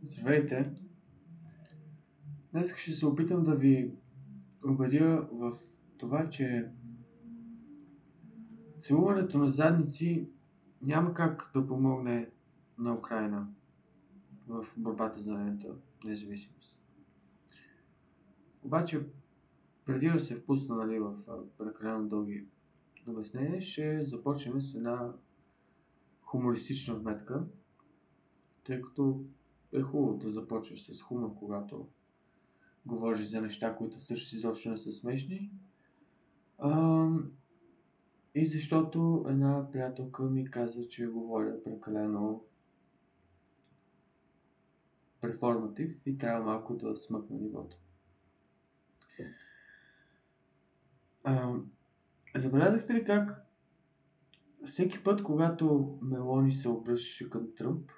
Здравейте! Днес ще се опитам да ви убедя в това, че целуването на задници няма как да помогне на Украйна в борбата за нейната независимост. Обаче, преди да се впусна в прекалено дълги обяснения, ще започнем с една хумористична вметка, тъй като е хубаво да започваш с хумор, когато говориш за неща, които също изобщо не са смешни. И защото една приятелка ми каза, че говоря прекалено перформатив и трябва малко да смъкна нивото. Забелязахте ли как всеки път, когато Мелони се обръщаше към Тръмп,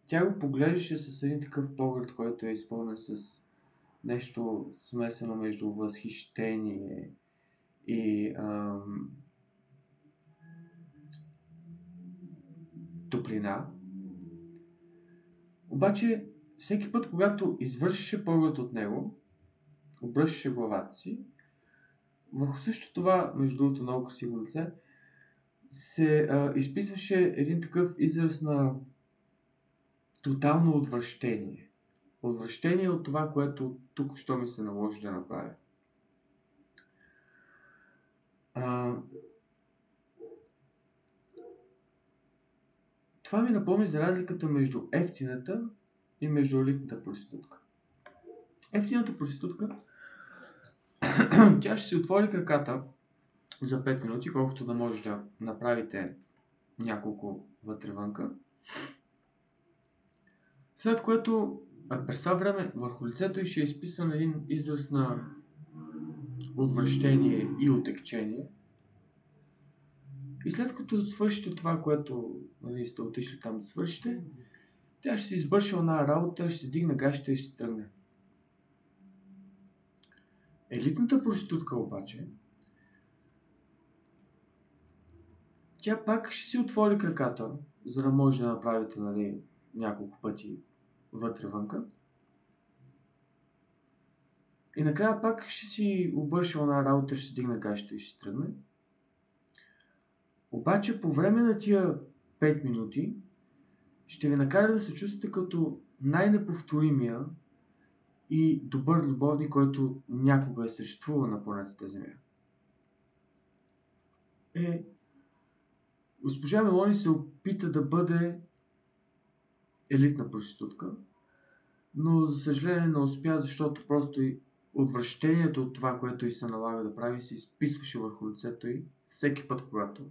тя го поглеждаше с един такъв поглед, който е изпълнен с нещо смесено между възхищение и топлина. Обаче, всеки път, когато извършеше поглед от него, обръщаше главата си, върху също това, между другото, много красиво лице, се изписваше един такъв израз на тотално отвращение. Отвращение от това, което тук що ми се наложи да направя. Това ми напомни за разликата между ефтината и между елитната проститутка. Ефтината проститутка, тя ще си отвори краката за 5 минути, колкото да може да направите няколко вътре-вънка. След което през това време върху лицето й ще е изписан един израз на отвращение и отекчение. И след като свършите това, което сте отишли там да свършите, тя ще се избърши една работа, ще се дигне гащите и ще се тръгне. Елитната проститутка обаче, тя пак ще си отвори краката, за да може да направите няколко пъти вътре-вънка. И накрая пак ще си обърши една работа, ще се дигне гащите и ще се тръгне. Обаче по време на тия 5 минути ще ви накара да се чувствате като най-неповторимия и добър любовник, който някога е съществувал на планетата Земя. Госпожа Мелони се опита да бъде елитна проститутка, но за съжаление не успя, защото просто и отвращението от това, което й се налага да прави, се изписваше върху лицето й всеки път, когато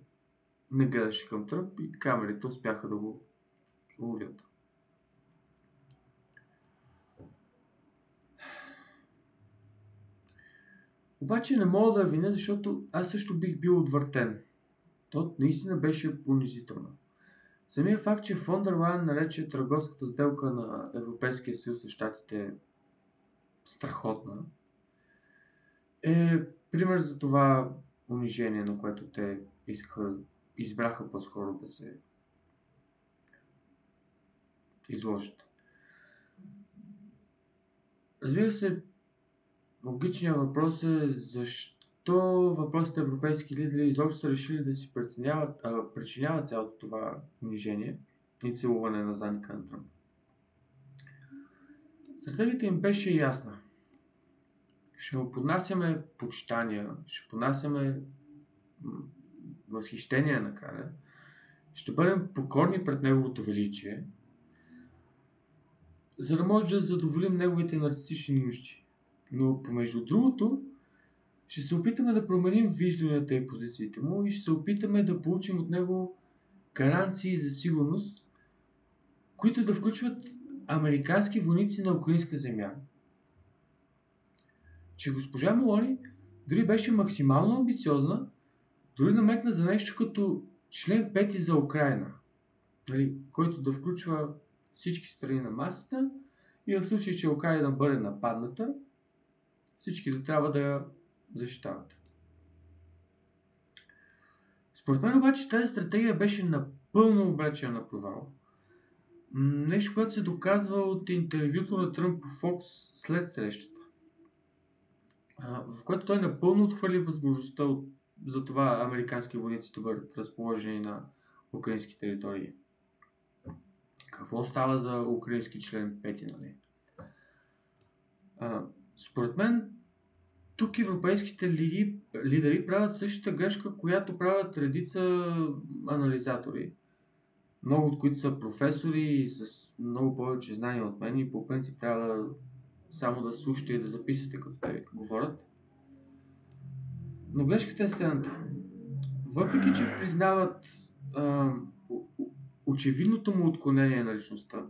не гледаше към Тръмп и камерите успяха да го ловят. Обаче не мога да я виня, защото аз също бих бил отвъртен. То наистина беше унизително. Самия факт, че фон дер Лайен нарече търговската сделка на Европейския съюз с щатите страхотна, е пример за това унижение, на което те избраха по-скоро да се изложат. Разбира се, логичният въпрос е защо въпросите европейски лидери изобщо са решили да си причиняват цялото това унижение и целуване на задника на Тръмп. Стратегията им беше ясна. Ще му поднасяме почитания, ще поднасяме възхищение на краля, ще бъдем покорни пред неговото величие, за да може да задоволим неговите нарцистични нужди. Но помежду другото, ще се опитаме да променим вижданията и позициите му и ще се опитаме да получим от него гаранции за сигурност, които да включват американски войници на украинска земя. Че госпожа Мелони дори беше максимално амбициозна, дори намекна за нещо като член 5 за Украйна, който да включва всички страни на масата и в случай, че Украйна бъде нападната, всички да трябва да я защитават. Според мен обаче тази стратегия беше напълно обречена на провал, Нещо, което се доказва от интервюто на Тръмп по Fox след срещата, в което той напълно отхвърли възможността за това американски войници да бъдат разположени на украински територии. Какво става за украински член 5, нали? Според мен, тук европейските лидери правят същата грешка, която правят редица анализатори, много от които са професори с много повече знания от мен и по принцип трябва само да слушате и да записате като те говорят. Но грешката е следната. Въпреки, че признават очевидното му отклонение на личността,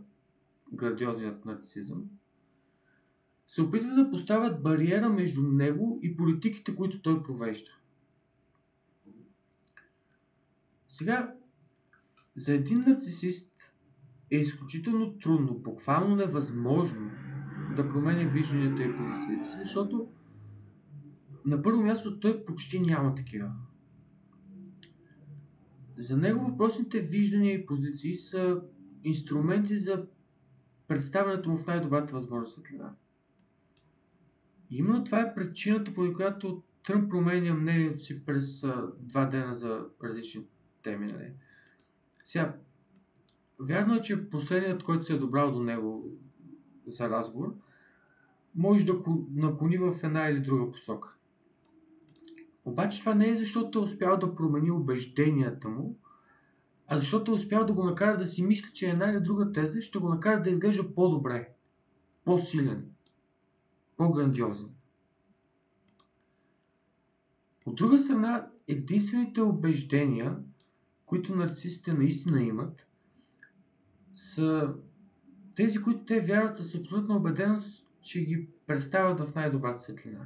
грандиозният нарцизъм, се опитват да поставят бариера между него и политиките, които той провежда. Сега, за един нарцисист е изключително трудно, буквално невъзможно да променя вижданията и позициите си, защото на първо място той почти няма такива. За него въпросните виждания и позиции са инструменти за представянето му в най-добрата възможна светлина. И именно това е причината, поради която Тръмп променя мнението си през 2 дена за различни теми. Нали? Сега, вярно е, че последният, който се е добрал до него за разговор, може да наклони в една или друга посока. Обаче това не е защото е успял да промени убежденията му, а защото е успял да го накара да си мисли, че една или друга теза ще го накара да изглежда по-добре, по-силен, по-грандиозен. От друга страна, единствените убеждения, които нарцисите наистина имат, са тези, които те вярват с абсолютна убеденост, че ги представят в най-добрата светлина.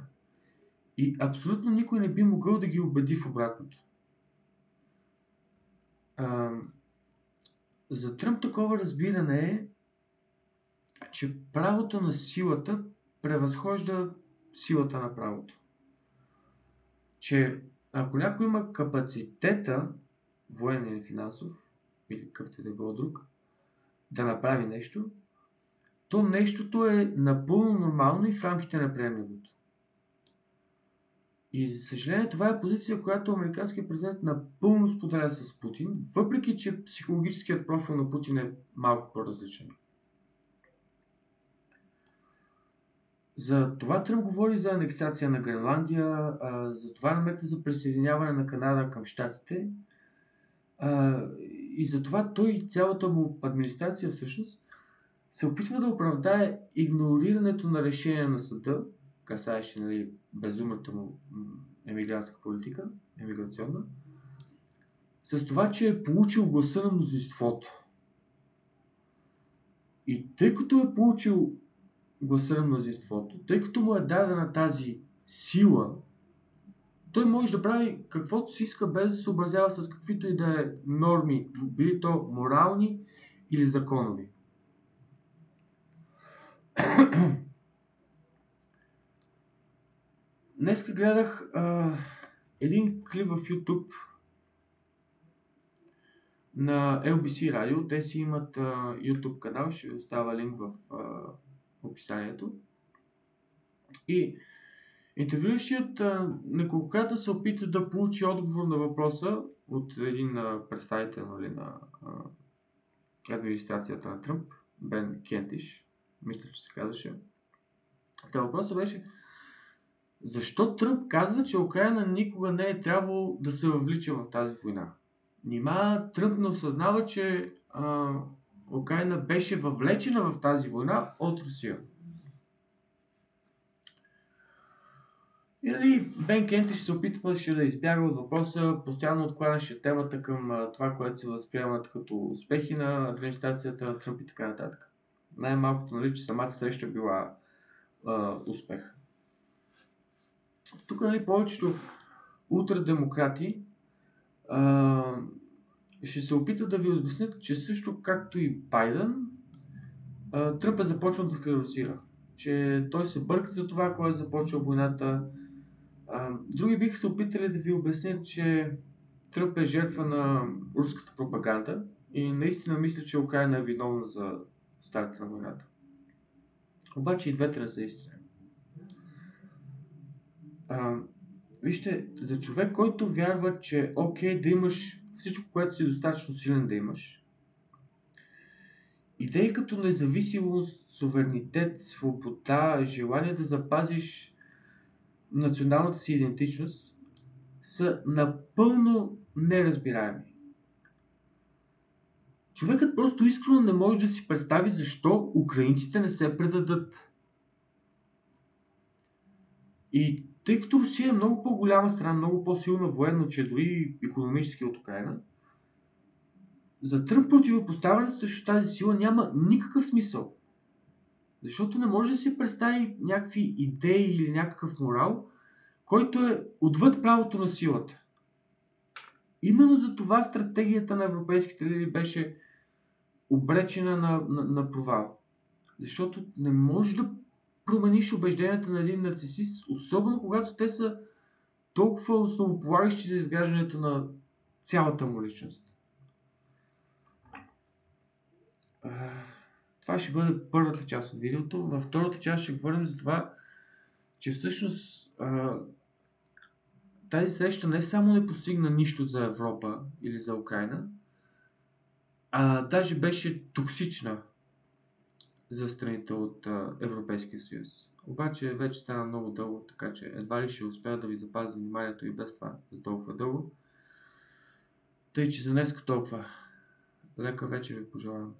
И абсолютно никой не би могъл да ги убеди в обратното. За Тръмп такова разбиране е, че правото на силата превъзхожда силата на правото. Че ако някой има капацитета, военен или финансов, или какъвто и да било друг, да направи нещо, то нещото е напълно нормално и в рамките на приемливото. И за съжаление това е позиция, която американският президент напълно споделя с Путин, въпреки че психологическият профил на Путин е малко по-различен. За това Тръмп говори за анексация на Гренландия, за това намеква за присъединяване на Канада към щатите и за това той и цялата му администрация всъщност се опитва да оправдае игнорирането на решение на съда, касаещи, нали, безумната му емигрантска политика, емиграционна, с това, че е получил гласа на мнозинството. И тъй като е получил гласа на мнозинството, тъй като му е дадена тази сила, той може да прави каквото си иска, без да се съобразява с каквито и да е норми, били то морални или законови. Днеска гледах един клип в YouTube на LBC радио. Те си имат YouTube канал, ще ви оставя линк в описанието. И интервюиращият неколкократно се опита да получи отговор на въпроса от един представител, нали, на администрацията на Тръмп, Бен Кентиш, мисля, че се казваше. Въпросът беше: защо Тръмп казва, че Украйна никога не е трябвало да се въвлича в тази война? Нима Тръмп не осъзнава, че Украйна беше въвлечена в тази война от Русия? И нали, Бен Кентиш се опитваше да избяга от въпроса, постоянно откланяше темата към това, което се възприемат като успехи на администрацията на Тръмп и така нататък. Най-малкото, нали, че самата среща била успех. Тук, нали, повечето ултрадемократи ще се опитат да ви обяснят, че също както и Байден, Тръмп е започнал да склерозира. Че той се бърка за това, кой е започнал войната. Други биха се опитали да ви обяснят, че Тръмп е жертва на руската пропаганда, И наистина мисля, че Украина е виновна за старта на войната. Обаче и двете не са истина. Вижте, за човек, който вярва, че е окей да имаш всичко, което си достатъчно силен да имаш, идеи като независимост, суверенитет, свобода, желание да запазиш националната си идентичност са напълно неразбираеми. Човекът просто искрено не може да си представи защо украинците не се предадат. И тъй като Русия е много по-голяма страна, много по-силна военно, че дори икономически от Украина, за Тръмп противопоставянето срещу тази сила няма никакъв смисъл. Защото не може да си представи някакви идеи или някакъв морал, който е отвъд правото на силата. Именно за това стратегията на европейските лидери беше обречена на провал. Защото не можеш да промениш убежденията на един нарцисист, особено когато те са толкова основополагащи за изграждането на цялата му личност. Това ще бъде първата част от видеото. Във втората част ще говорим за това, че всъщност тази среща не само не постигна нищо за Европа или за Украина, а даже беше токсична за страните от Европейския съюз. Обаче вече стана много дълго, така че едва ли ще успея да ви запазя вниманието и без това за толкова дълго. Тъй, че за днес толкова. Лека вечер ви пожелавам.